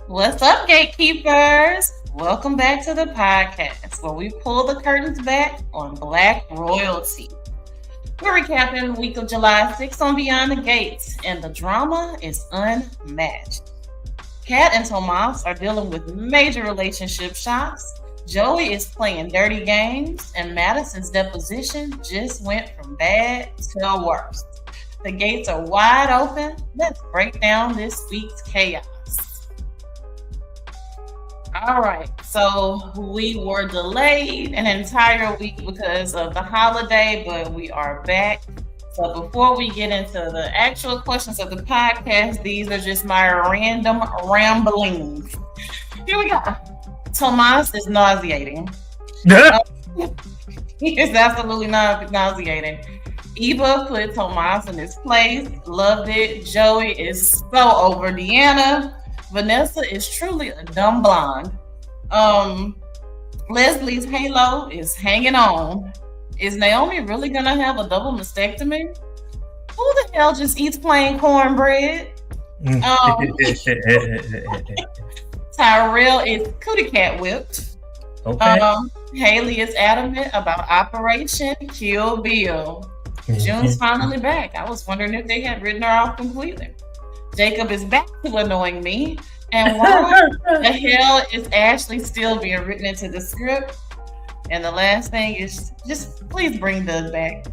What's up, gatekeepers? Welcome back to the podcast where we pull the curtains back on Black royalty. We're recapping the week of July 6th on Beyond the Gates, and the drama is unmatched. Kat and Tomas are dealing with major relationship shocks. Joey is playing dirty games, and Madison's deposition just went from bad to worse. The gates are wide open. Let's break down this week's chaos. All right, so we were delayed an entire week because of the holiday, but we are back. So before we get into the actual questions of the podcast, these are just my random ramblings. Here we go. Tomas is nauseating. He is absolutely nauseating. Eva put Tomas in his place, loved it. Joey is so over Deanna. Vanessa is truly a dumb blonde. Leslie's halo is hanging on. Is Naomi really gonna have a double mastectomy? Who the hell just eats plain cornbread? Tyrell is cootie cat whipped. Okay. Haley is adamant about Operation Kill Bill. June's finally back. I was wondering if they had written her off completely. Jacob is back to annoying me. And why the hell is Ashley still being written into the script? And the last thing is just please bring Doug back.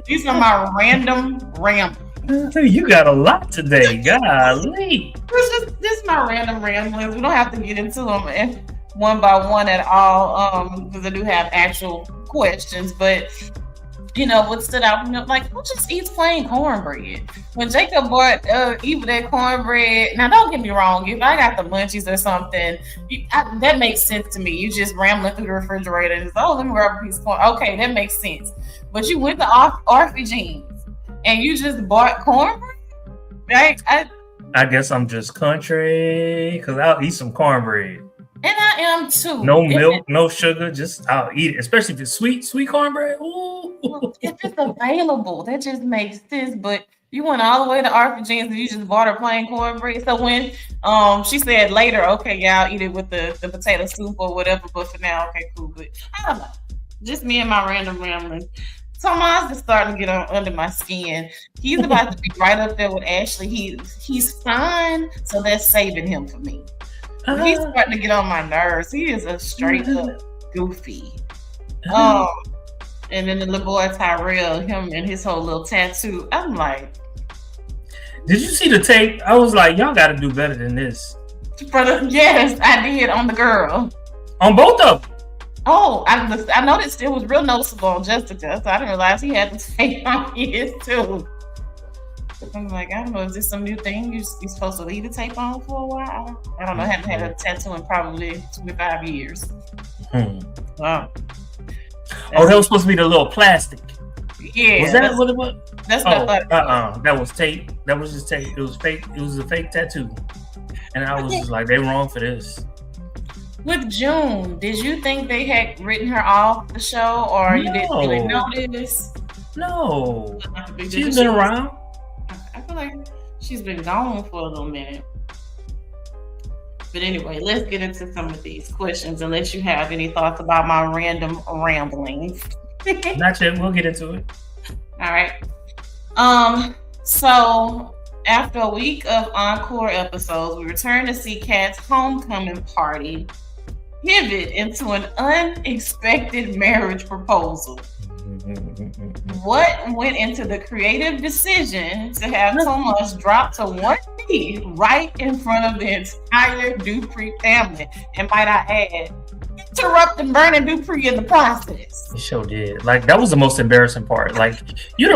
These are my random ramblings. You got a lot today, golly. It's just my random ramblings. We don't have to get into them one by one at all, because I do have actual questions, but you know, what stood out, like, who just eats plain cornbread? When Jacob bought Eva that cornbread, now don't get me wrong, if I got the munchies or something, that makes sense to me. You just rambling through the refrigerator and just, let me grab a piece of corn. Okay, that makes sense. But you went to Orphy Jeans and you just bought cornbread? Right? I guess I'm just country, because I'll eat some cornbread. And I am too. No milk, no sugar, just I'll eat it. Especially if it's sweet cornbread. Ooh. Well, if it's available, that just makes sense. But you went all the way to Orphy Jeans and you just bought her plain cornbread. So when she said later, okay, yeah, I'll eat it with the potato soup or whatever. But for now, okay, cool. But I don't know. Just me and my random rambling. Tomas is starting to get under my skin. He's about to be right up there with Ashley. He's fine, so that's saving him for me. He's starting to get on my nerves. He is a straight up goofy. And then the little boy Tyrell, him and his whole little tattoo. I'm like, did you see the tape? I was like, y'all got to do better than this. Yes, I did on the girl. On both of them. Oh, I noticed it was real noticeable on Jessica, so I didn't realize he had the tape on his too. I'm like, I don't know, is this some new thing you're supposed to leave the tape on for a while? I don't know. I haven't had a tattoo in probably 25 years. Wow. Oh, that was supposed to be the little plastic. Yeah. Was that what it was? That's what I thought. That was tape. That was just tape. It was fake. It was a fake tattoo. And I was just like, they wrong for this. With June, did you think they had written her off the show, or you didn't really notice? No. She's been around. I feel like she's been gone for a little minute. But anyway, let's get into some of these questions unless you have any thoughts about my random ramblings. Not yet. We'll get into it. All right. So after a week of encore episodes, we return to see Kat's homecoming party pivot into an unexpected marriage proposal. What went into the creative decision to have Tomas drop to one knee right in front of the entire Dupree family? And might I add, interrupting Vernon Dupree in the process. It sure did. Like, that was the most embarrassing part. Like, you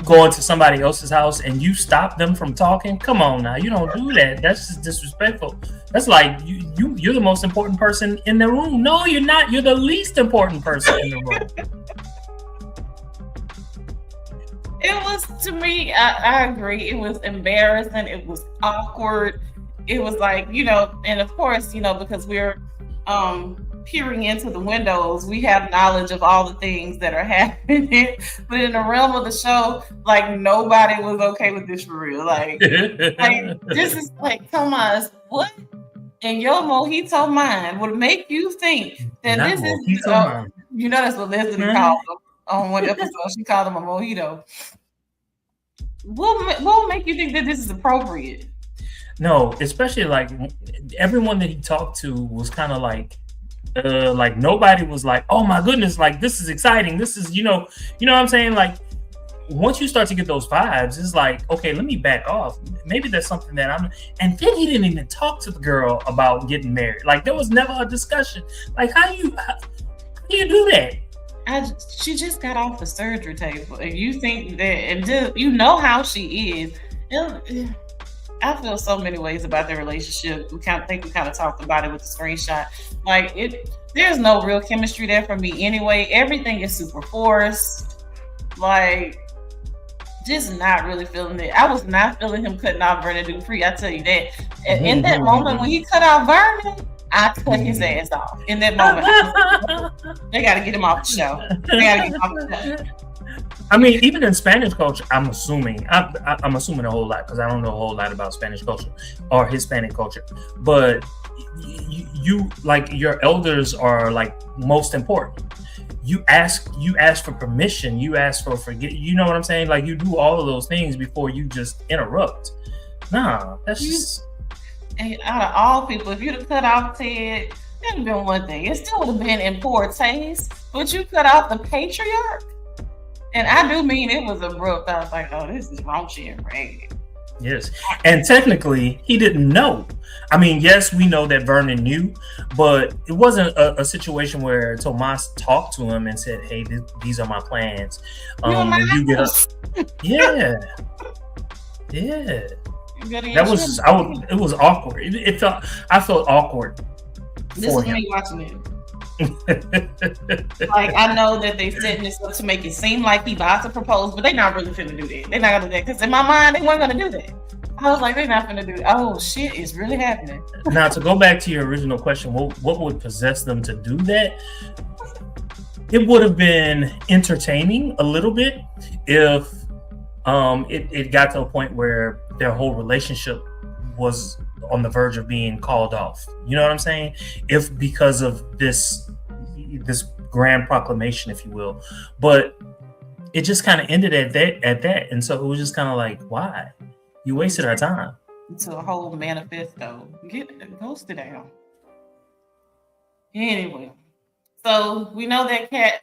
go into somebody else's house and you stop them from talking. Come on now, you don't do that. That's just disrespectful. That's like you're the most important person in the room. No, you're not. You're the least important person in the room. It was, to me, I agree. It was embarrassing. It was awkward. It was like, and of course, because we're peering into the windows, we have knowledge of all the things that are happening. But in the realm of the show, like nobody was okay with this for real. Like this is like, come on, what? And your mojito mind would make you think that Not this is, mojito mind. you know, that's what Leslie called him on one episode. She called him a mojito. What will make you think that this is appropriate? No, especially like everyone that he talked to was kind of like nobody was like, oh my goodness, like this is exciting. This is, you know what I'm saying? Like once you start to get those vibes, it's like, okay, let me back off. Maybe that's something that and then he didn't even talk to the girl about getting married. Like there was never a discussion. Like how do you do that? She just got off the surgery table, and you think that, and you know how she is. I feel so many ways about their relationship. We kind of talked about it with the screenshot. Like there's no real chemistry there for me anyway. Everything is super forced. Like, just not really feeling it. I was not feeling him cutting off Vernon Dupree. I tell you that. And in that moment when he cut off Vernon, I cut his ass off. In that moment, they got to get him off the show. They got to get him off the show. I mean, even in Spanish culture, I'm assuming a whole lot because I don't know a whole lot about Spanish culture or Hispanic culture. But you like your elders are like most important. You ask for permission. You ask for you know what I'm saying? Like you do all of those things before you just interrupt. Nah, that's just. And out of all people, if you'd have cut off Ted, that'd have been one thing. It still would have been in poor taste. But you cut off the patriarch. And I do mean it was abrupt. I was like, oh, this is raunchy and raggedy. Yes. And technically, he didn't know. I mean, yes, we know that Vernon knew, but it wasn't a situation where Tomas talked to him and said, hey, these are my plans. You get up. Yeah. Yeah. That was, it was awkward. I felt awkward. This is me watching it. Like I know that they setting this up to make it seem like he about to propose, but they not really finna do that. They're not gonna do that because in my mind they weren't gonna do that. I was like, they're not finna do that. Oh shit, it's really happening. Now to go back to your original question, what would possess them to do that? It would have been entertaining a little bit if it got to a point where their whole relationship was on the verge of being called off. You know what I'm saying? If because of this grand proclamation, if you will, but it just kind of ended at that, and so it was just kind of like, why? You wasted our time. It's a whole manifesto. Post it down. Anyway, so we know that Kat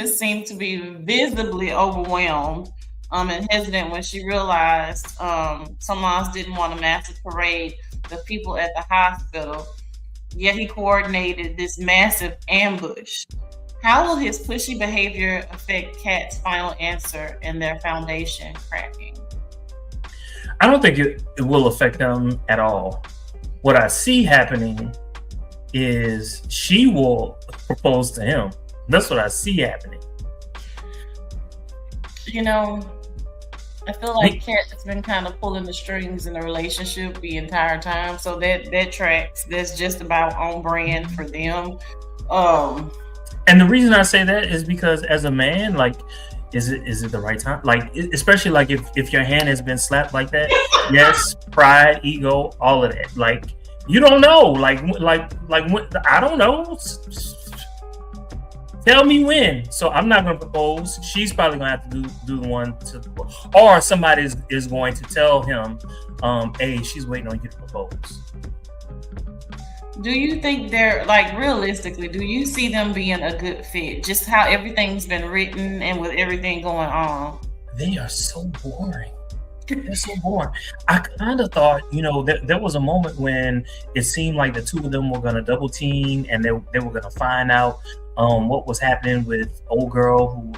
seemed to be visibly overwhelmed and hesitant when she realized Tomas didn't want to massive parade the people at the hospital, yet he coordinated this massive ambush. How will his pushy behavior affect Kat's final answer and their foundation cracking? I don't think it will affect them at all. What I see happening is she will propose to him. That's what I see happening. You know, I feel like Kat has been kind of pulling the strings in the relationship the entire time. So that tracks. That's just about on brand for them. And the reason I say that is because as a man, like, is it the right time? Like, especially like if your hand has been slapped like that, yes, pride, ego, all of that. Like, you don't know. Like when, I don't know. Tell me when. So I'm not going to propose. She's probably going to have to do the one to, or somebody is going to tell him, hey, she's waiting on you to propose. Do you think they're, like, realistically, do you see them being a good fit? Just how everything's been written and with everything going on. They are so boring. They're so boring. I kind of thought, there was a moment when it seemed like the two of them were going to double team and they were going to find out what was happening with old girl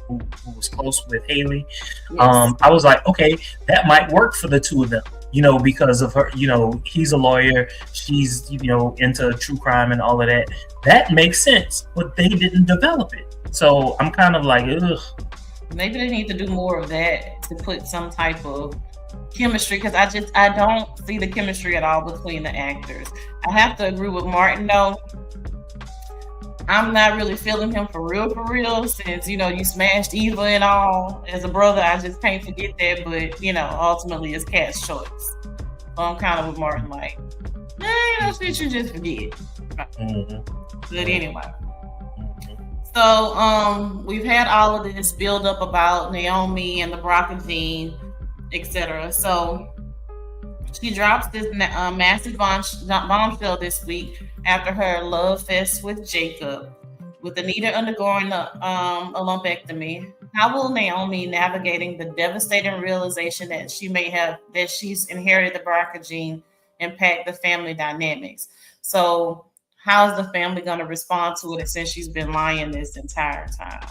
who was close with Haley. Yes. I was like, okay, that might work for the two of them, because of her, he's a lawyer, she's, into true crime and all of that. That makes sense, but they didn't develop it. So I'm kind of like, ugh. Maybe they need to do more of that to put some type of chemistry, because I don't see the chemistry at all between the actors. I have to agree with Martin though. I'm not really feeling him for real, since, you smashed Eva and all. As a brother, I just can't forget that, but, ultimately it's Cat's choice. So I'm kind of with Martin, like, shit you just forget. But anyway. So we've had all of this build up about Naomi and the BRCA gene, etc. So she drops this massive bombshell this week after her love fest with Jacob, with Anita undergoing a lumpectomy. How will Naomi navigating the devastating realization that she's inherited the BRCA gene impact the family dynamics? So how's the family going to respond to it since she's been lying this entire time?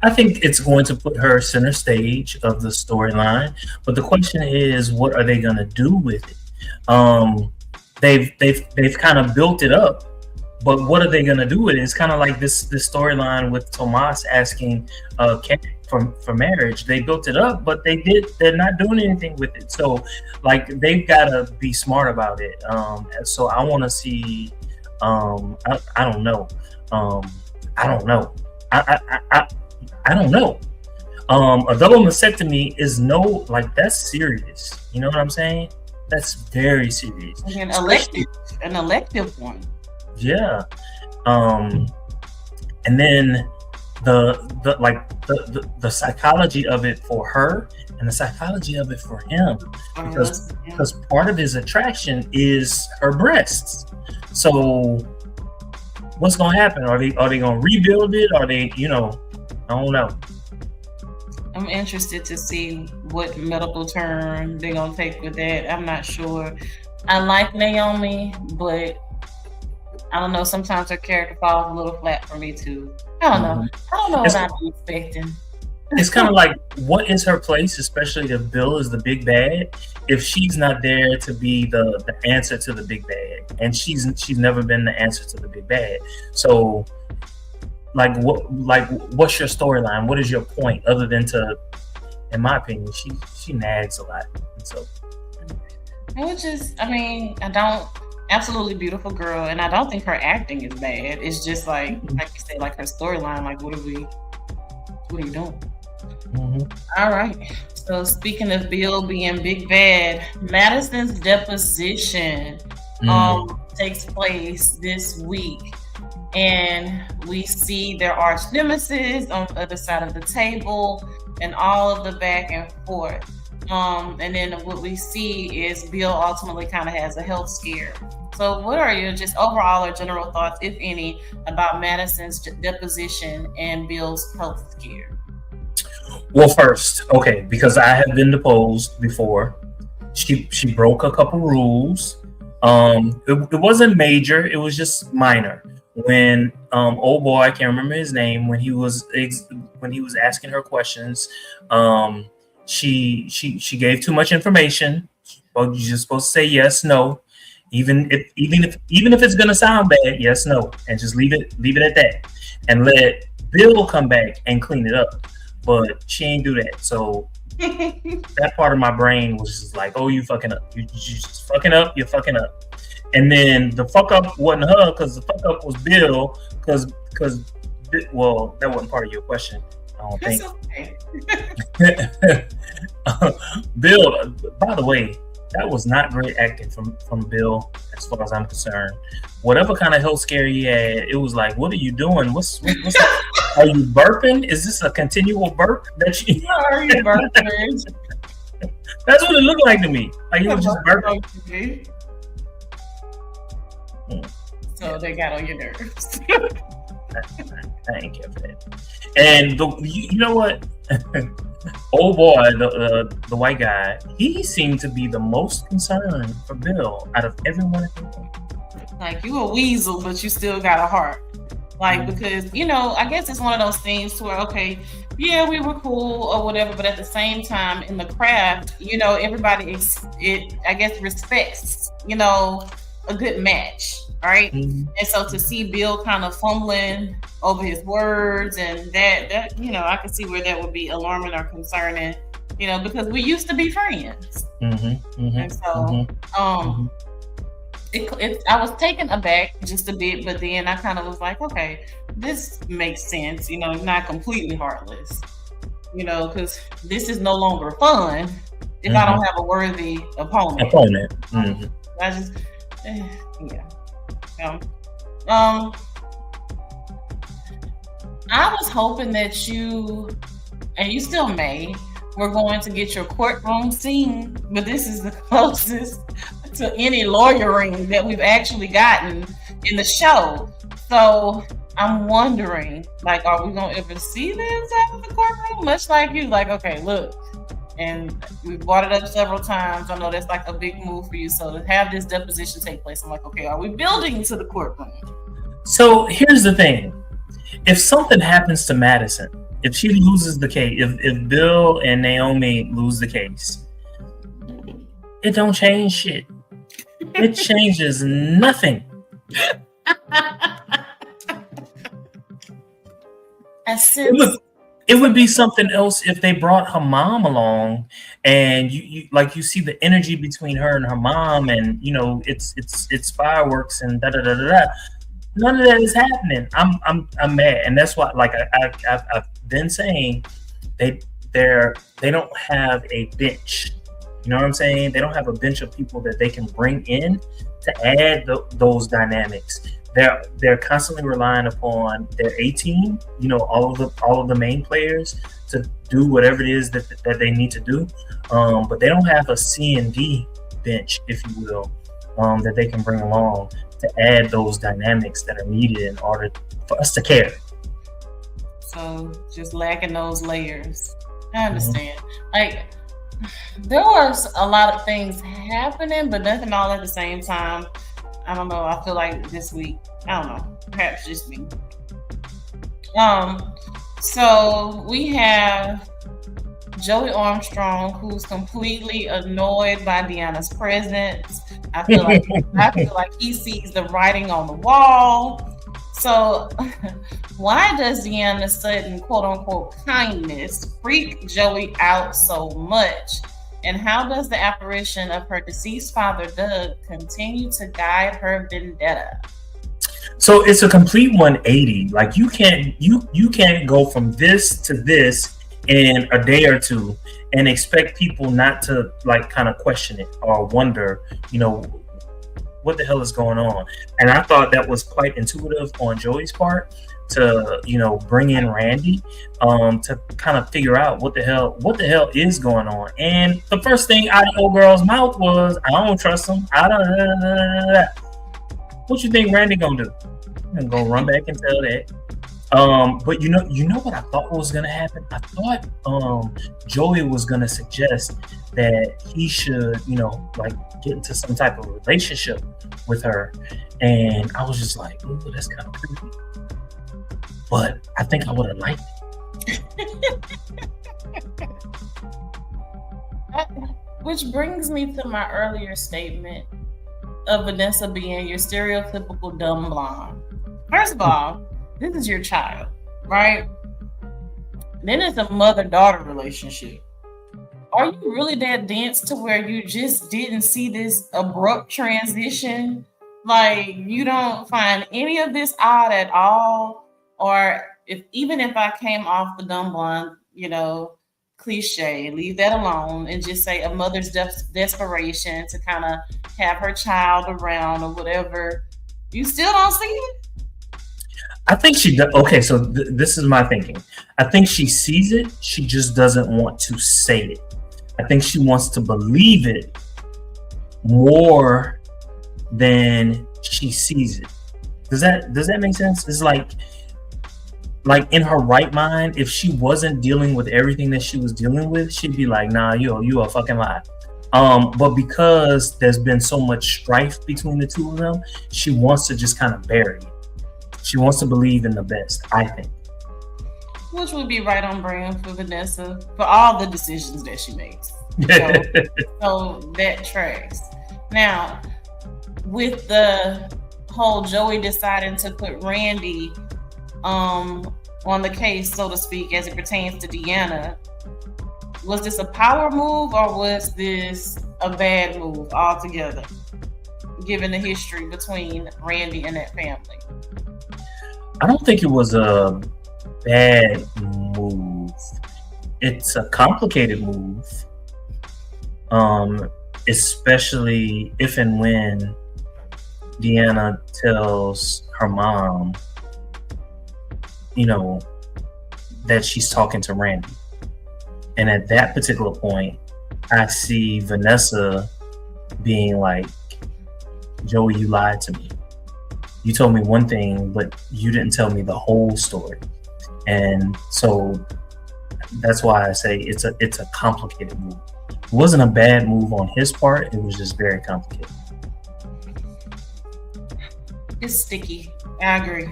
I think it's going to put her center stage of the storyline, but the question is, what are they going to do with it? They've kind of built it up, but what are they going to do with it? It's kind of like this storyline with Tomas asking Kat for marriage. They built it up, but they're not doing anything with it. So like they've got to be smart about it. So I want to see. I don't know. I don't know. I don't know. A double mastectomy is that's serious. You know what I'm saying? That's very serious. An elective one. Yeah. And then the psychology of it for her and the psychology of it for him, because part of his attraction is her breasts. So what's gonna happen? Are they gonna rebuild it? Are they, I don't know. I'm interested to see what medical turn they're gonna take with that. I'm not sure. I like Naomi, but I don't know. Sometimes her character falls a little flat for me too. I don't know. I don't know what I'm expecting. It's kind of like, what is her place, especially if Bill is the big bad, if she's not there to be the answer to the big bad, and she's never been the answer to the big bad. So, what's your storyline? What is your point, other than to, in my opinion, she nags a lot. So, I don't. Absolutely beautiful girl, and I don't think her acting is bad. It's just like you said, like her storyline. Like, what are you doing? All right. So speaking of Bill being big bad, Madison's deposition takes place this week, and we see their arch nemesis on the other side of the table, and all of the back and forth. And then what we see is Bill ultimately kind of has a health scare. So what are your just overall or general thoughts, if any, about Madison's deposition and Bill's health scare? Well, first, okay, because I have been deposed before. She broke a couple rules. It wasn't major. It was just minor. When old boy, I can't remember his name, when he was asking her questions, she gave too much information. Well, you're just supposed to say yes, no, even if it's gonna sound bad, yes, no, and just leave it at that, and let Bill come back and clean it up. But she ain't do that. So that part of my brain was just like, oh, you fucking up. You just fucking up. You're fucking up. And then the fuck up wasn't her, because the fuck up was Bill. Because well, that wasn't part of your question, I don't think. Okay. Bill, by the way, that was not great acting from Bill, as far as I'm concerned. Whatever kind of health scare he had, it was like, what are you doing? What's are you burping? Is this a continual burp that you are you burping? That's what it looked like to me. Like he was just burping. So they got on your nerves. I ain't care for that. And you know what? Old boy, the white guy, he seemed to be the most concerned for Bill out of everyone. Like, you a weasel, but you still got a heart. Like, because, I guess it's one of those things to where, okay, yeah, we were cool or whatever, but at the same time, in the craft, everybody respects, a good match, right? And so to see Bill kind of fumbling over his words, and that I can see where that would be alarming or concerning, because we used to be friends. And so I was taken aback just a bit, but then I kind of was like, okay, this makes sense. It's not completely heartless. Because this is no longer fun if I don't have a worthy opponent. Mm-hmm. I just, yeah. I was hoping that you, and you still may, we're going to get your courtroom scene, but this is the closest to any lawyering that we've actually gotten in the show. So I'm wondering, like, are we going to ever see this out of the courtroom? Much like you, like, okay, look, and we've brought it up several times. I know that's like a big move for you. So to have this deposition take place, I'm like, okay, are we building to the courtroom? So here's the thing. If something happens to Madison, if she loses the case, if Bill and Naomi lose the case, it don't change shit. It changes nothing. It would be something else if they brought her mom along, and you see the energy between her and her mom, and it's fireworks and da da da da da. None of that is happening. I'm mad, and that's why, like I've been saying, they don't have a bench. You know what I'm saying? They don't have a bench of people that they can bring in to add those dynamics. They're constantly relying upon their A team. All of the main players to do whatever it is that they need to do. But they don't have a C and D bench, if you will, that they can bring along to add those dynamics that are needed in order for us to care. So just lacking those layers. I understand. Like, there was a lot of things happening, but nothing all at the same time. I don't know. I feel like this week, I don't know, perhaps just me. So we have Joey Armstrong, who's completely annoyed by Deanna's presence. I feel like he sees the writing on the wall. So why does Deanna's sudden quote unquote kindness freak Joey out so much? And how does the apparition of her deceased father, Doug, continue to guide her vendetta? So it's a complete 180. Like you can't go from this to this in a day or two and expect people not to like kind of question it or wonder, what the hell is going on. And I thought that was quite intuitive on Joey's part to bring in Randy to kind of figure out what the hell is going on. And the first thing out of old girl's mouth was, I don't trust him. What you think Randy gonna do? I'm gonna run back and tell that. But you know what I thought was gonna happen? I thought Joey was gonna suggest that he should, like get into some type of relationship with her. And I was just like, ooh, that's kind of creepy. But I think I would have liked it. Which brings me to my earlier statement of Vanessa being your stereotypical dumb blonde. First of all, this is your child, right? Then it's a mother-daughter relationship. Are you really that dense to where you just didn't see this abrupt transition? Like, you don't find any of this odd at all? Or even if I came off the dumb blonde, cliche, leave that alone and just say a mother's desperation to kind of have her child around or whatever, you still don't see it? I think she does. Okay, so this is my thinking. I think she sees it. She just doesn't want to say it. I think she wants to believe it more than she sees it. Does that make sense? It's like in her right mind, if she wasn't dealing with everything that she was dealing with, she'd be like, nah, you a fucking lie. But because there's been so much strife between the two of them, she wants to just kind of bury it. She wants to believe in the best, I think. Which would be right on brand for Vanessa for all the decisions that she makes. So that tracks. Now, with the whole Joey deciding to put Randy on the case, so to speak, as it pertains to Deanna, was this a power move or was this a bad move altogether? given the history between Randy and that family? I don't think it was a bad move. It's a complicated move, especially if and when Deanna tells her mom, that she's talking to Randy. And at that particular point, I see Vanessa being like, Joey, you lied to me. You told me one thing, but you didn't tell me the whole story. And so that's why I say it's a complicated move. It wasn't a bad move on his part. It was just very complicated. It's sticky. I agree.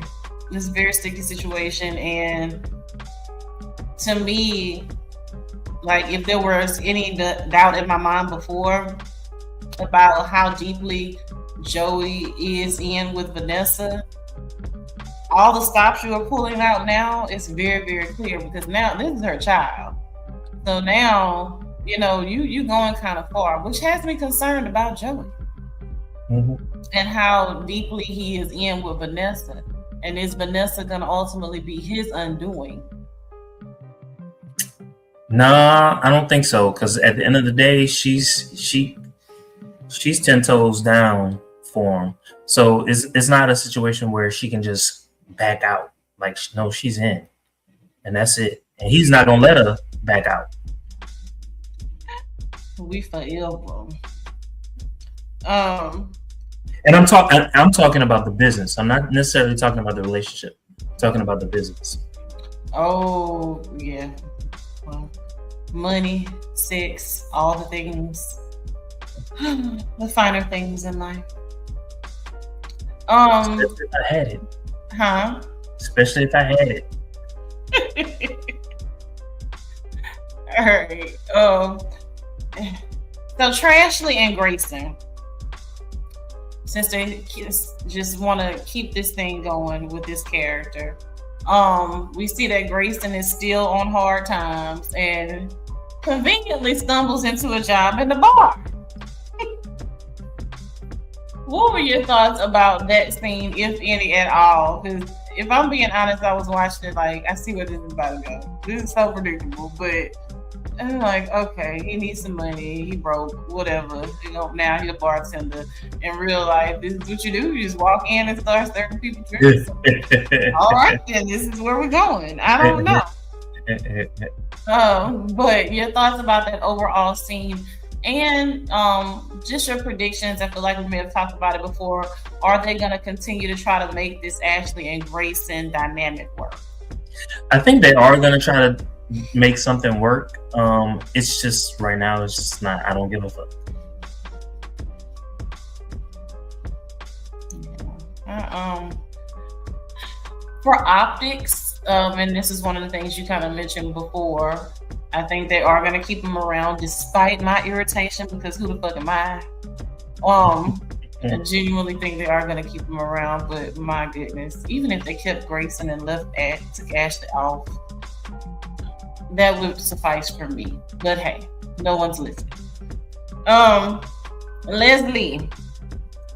It's a very sticky situation. And to me, like, if there was any doubt in my mind before about how deeply Joey is in with Vanessa, all the stops you are pulling out now is very, very clear, because now this is her child. So now, you going kind of far, which has me concerned about Joey. Mm-hmm. And how deeply he is in with Vanessa. And is Vanessa going to ultimately be his undoing? Nah, I don't think so. Because at the end of the day, she's 10 toes down for him. So it's not a situation where she can just back out. Like, no, she's in. And that's it. And he's not going to let her back out. We forever. And I'm talking about the business. I'm not necessarily talking about the relationship. I'm talking about the business. Oh, yeah. Well, money, sex, all the things. The finer things in life. Especially if I had it. Huh? Especially if I had it. All right. So Trashley and Grayson, since they just want to keep this thing going with this character, we see that Grayson is still on hard times and conveniently stumbles into a job in the bar. What were your thoughts about that scene, if any at all? Because if I'm being honest, I was watching it like, I see where this is about to go. This is so predictable, but I'm like, okay, he needs some money. He broke, whatever. Now he's a bartender. In real life, this is what you do. You just walk in and start serving people drinks. All right, then this is where we're going. I don't know. But your thoughts about that overall scene, and just your predictions. I feel like we may have talked about it before. Are they going to continue to try to make this Ashley and Grayson dynamic work? I think they are going to try to make something work. It's just right now, it's just not. I don't give a fuck. For optics, and this is one of the things you kind of mentioned before, I think they are going to keep him around despite my irritation, because who the fuck am I? I genuinely think they are going to keep him around, but my goodness, even if they kept Grayson and took Ashley off, that would suffice for me. But hey, no one's listening.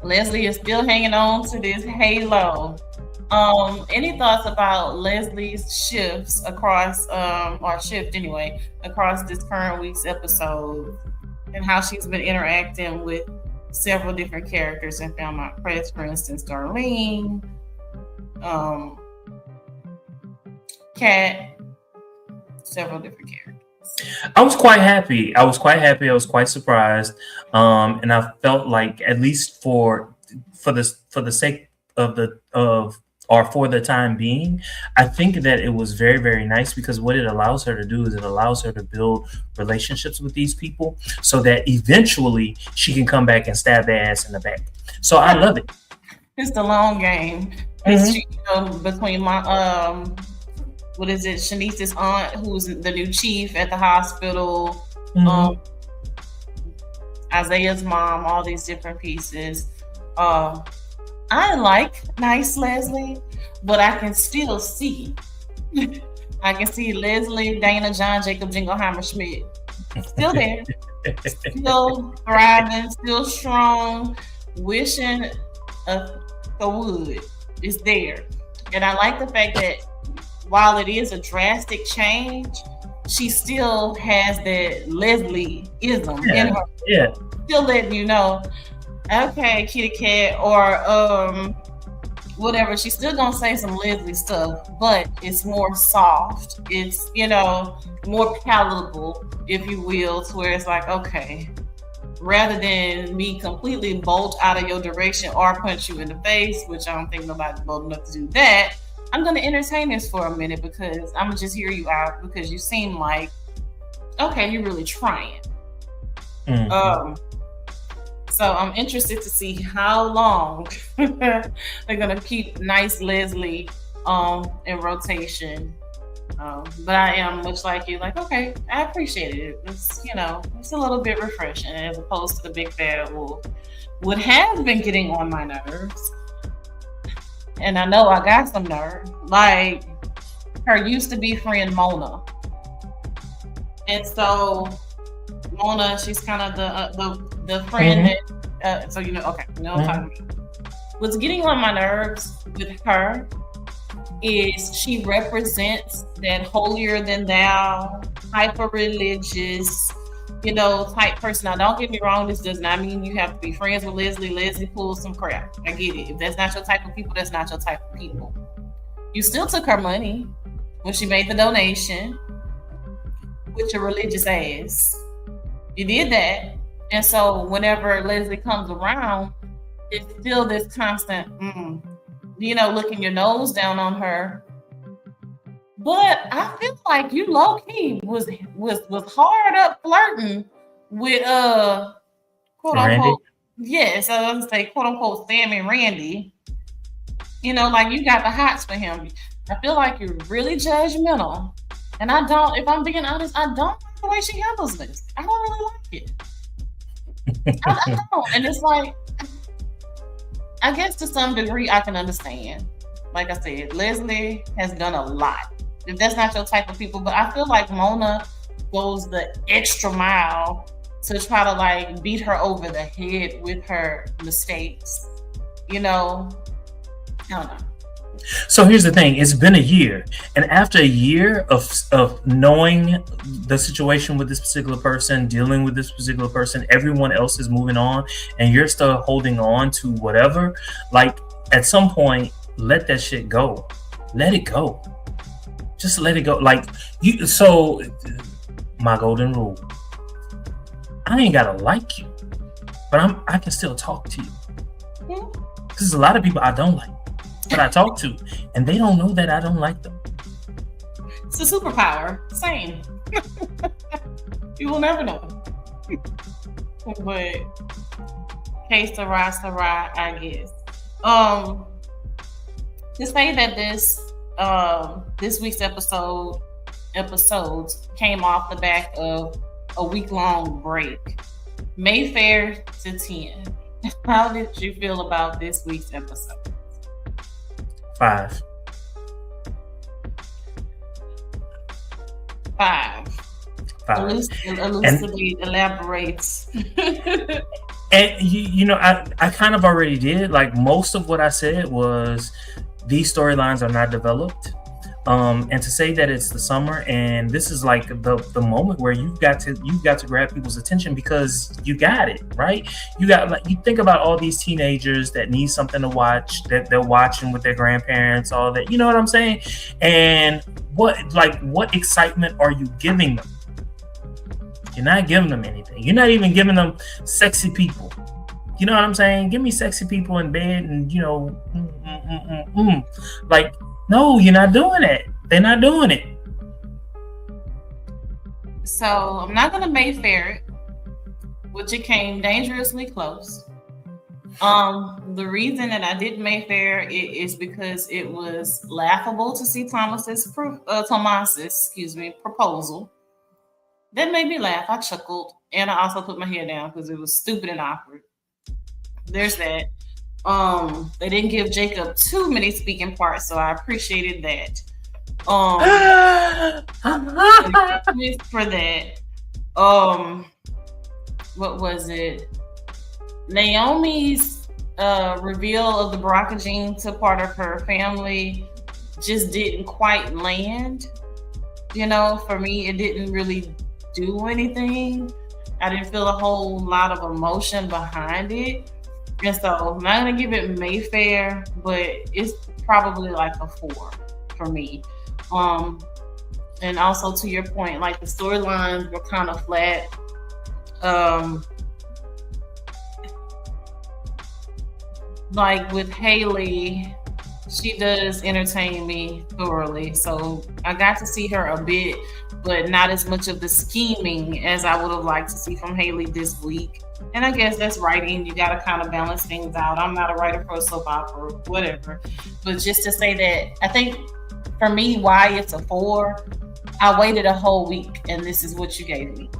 Leslie is still hanging on to this halo. Any thoughts about Leslie's shifts across, across this current week's episode, and how she's been interacting with several different characters in Fairmont Press, for instance, Darlene, Kat, several different characters. I was quite happy. I was quite surprised. And I felt like, at least for the sake for the time being, I think that it was very, very nice, because what it allows her to do is it allows her to build relationships with these people so that eventually she can come back and stab their ass in the back. So I love it. It's the long game. Mm-hmm. Between my Shanice's aunt, who's the new chief at the hospital, Mm-hmm. Isaiah's mom, all these different pieces. I like nice Leslie, but I can still see. I can see Leslie, Dana, John, Jacob, Jingleheimer, Schmidt. Still there. Still thriving, still strong, wishing a wood is there. And I like the fact that while it is a drastic change, she still has that Leslie-ism in her. Yeah. Still letting you know, okay, kitty cat, or whatever. She's still gonna say some Leslie stuff, but it's more soft. It's, more palatable, if you will, to where it's like, okay, rather than me completely bolt out of your direction or punch you in the face, which I don't think nobody's bold enough to do that, I'm going to entertain this for a minute because I'm going to just hear you out because you seem like, okay, you're really trying. Mm-hmm. So I'm interested to see how long they're going to keep nice Leslie in rotation. But I am much like you, like, okay, I appreciate it. It's, it's a little bit refreshing as opposed to the big bad wolf. What has been getting on my nerves, and I know I got some nerve, like her used to be friend Mona. And so Mona, she's kind of the friend that, so okay, what I'm talking about. What's getting on my nerves with her is she represents that holier than thou, hyper religious, type person. Now, don't get me wrong, this does not mean you have to be friends with Leslie. Leslie pulls some crap. I get it. If that's not your type of people, that's not your type of people. You still took her money when she made the donation with your religious ass. You did that. And so whenever Leslie comes around, it's still this constant, looking your nose down on her. But I feel like you low key was hard up flirting with quote unquote, yes, I was gonna say quote unquote Sam and Randy. Like you got the hots for him. I feel like you're really judgmental. And I don't, if I'm being honest, I don't like the way she handles this. I don't really like it. I don't. And it's like, I guess to some degree I can understand. Like I said, Leslie has done a lot. If that's not your type of people, but I feel like Mona goes the extra mile to try to like beat her over the head with her mistakes. I don't know. So here's the thing, it's been a year, and after a year of knowing the situation with this particular person, dealing with this particular person, everyone else is moving on and you're still holding on to whatever, like at some point let that shit go. Let it go. Just let it go. Like you, so my golden rule, I ain't gotta like you, but I can still talk to you. Because there's a lot of people I don't like that I talk to, and they don't know that I don't like them. It's a superpower. Same. You will never know. But case Sarah, I guess. To say that this week's episodes came off the back of a week-long break. Mayfair to 10. How did you feel about this week's episode? 5. 5. Elucidate, elaborates. And I kind of already did. Like most of what I said was these storylines are not developed. And to say that it's the summer and this is like the moment where you've got to grab people's attention because you got it, right? You think about all these teenagers that need something to watch, that they're watching with their grandparents, all that, you know what I'm saying? And what excitement are you giving them? You're not giving them anything. You're not even giving them sexy people. You know what I'm saying? Give me sexy people in bed and, like, no, you're not doing it. They're not doing it. So I'm not going to Mayfair it, which it came dangerously close. The reason that I did Mayfair it is because it was laughable to see Thomas's proposal. That made me laugh. I chuckled, and I also put my head down because it was stupid and awkward. There's that. They didn't give Jacob too many speaking parts, so I appreciated that. For that. What was it? Naomi's reveal of the BRCA gene to part of her family just didn't quite land. You know, for me, it didn't really do anything. I didn't feel a whole lot of emotion behind it. And so I'm not going to give it Mayfair, but it's probably like a 4 for me. And also to your point, like the storylines were kind of flat. Like with Haley, she does entertain me thoroughly. So I got to see her a bit, but not as much of the scheming as I would have liked to see from Haley this week. And I guess that's writing. You got to kind of balance things out. I'm not a writer for a soap opera, whatever. But just to say that, I think for me, why it's a 4, I waited a whole week and this is what you gave me.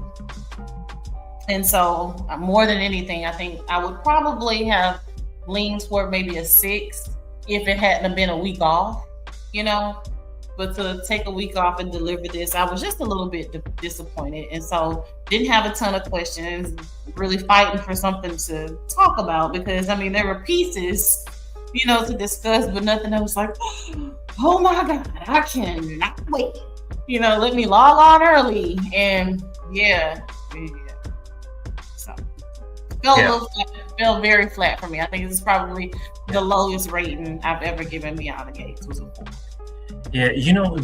And so more than anything, I think I would probably have leaned toward maybe a 6 if it hadn't been a week off, you know. But to take a week off and deliver this, I was just a little bit disappointed. And so didn't have a ton of questions, really fighting for something to talk about because, I mean, there were pieces, you know, to discuss, but nothing that was like, oh my God, I cannot wait. You know, let me log on early. And yeah. So felt very flat for me. I think this is probably the lowest rating I've ever given Beyond the Gates was a 4. Yeah, you know,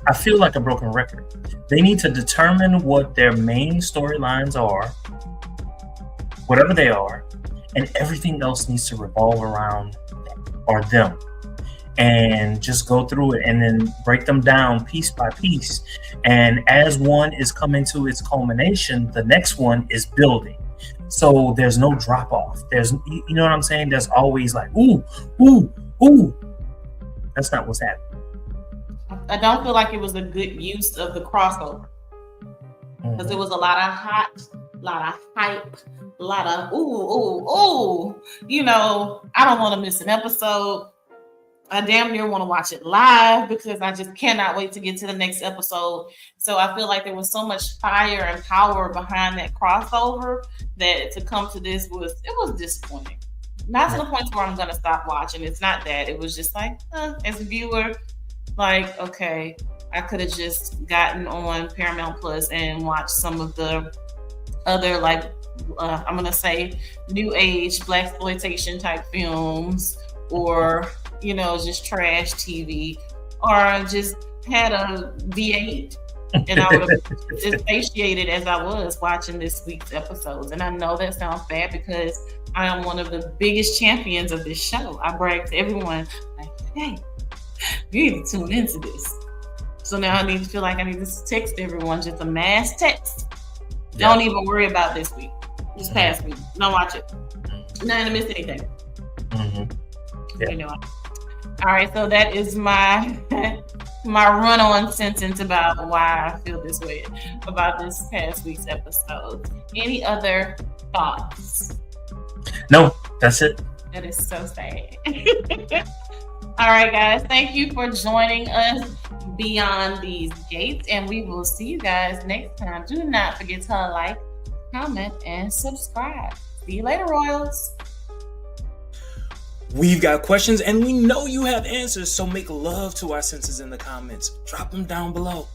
I feel like a broken record. They need to determine what their main storylines are, whatever they are, and everything else needs to revolve around them. And just go through it and then break them down piece by piece. And as one is coming to its culmination, the next one is building. So there's no drop off. There's, you know what I'm saying? There's always like, ooh. That's not what's happening. I don't feel like it was a good use of the crossover because it was a lot of hot, a lot of hype, a lot of ooh. You know, I don't want to miss an episode. I damn near want to watch it live because I just cannot wait to get to the next episode. So I feel like there was so much fire and power behind that crossover that to come to this was disappointing. Not to the point where I'm going to stop watching. It's not that. It was just like, as a viewer, like, okay, I could have just gotten on Paramount Plus and watched some of the other, like, I'm going to say, new age blaxploitation type films or, you know, just trash TV or just had a V8 and I would have as satiated as I was watching this week's episodes. And I know that sounds bad because I am one of the biggest champions of this show. I brag to everyone, like, hey, you need to tune into this. So now I need to feel like I need to text everyone, just a mass text. Yeah. Don't even worry about this week. Just pass me. Don't watch it. Not gonna miss anything. Yeah. You know. All right, so that is my run-on sentence about why I feel this way about this past week's episode. Any other thoughts? No, that's it. That is so sad. All right, guys, thank you for joining us Beyond These Gates, and we will see you guys next time. Do not forget to like, comment, and subscribe. See you later, Royals. We've got questions and we know you have answers, so make love to our senses in the comments. Drop them down below.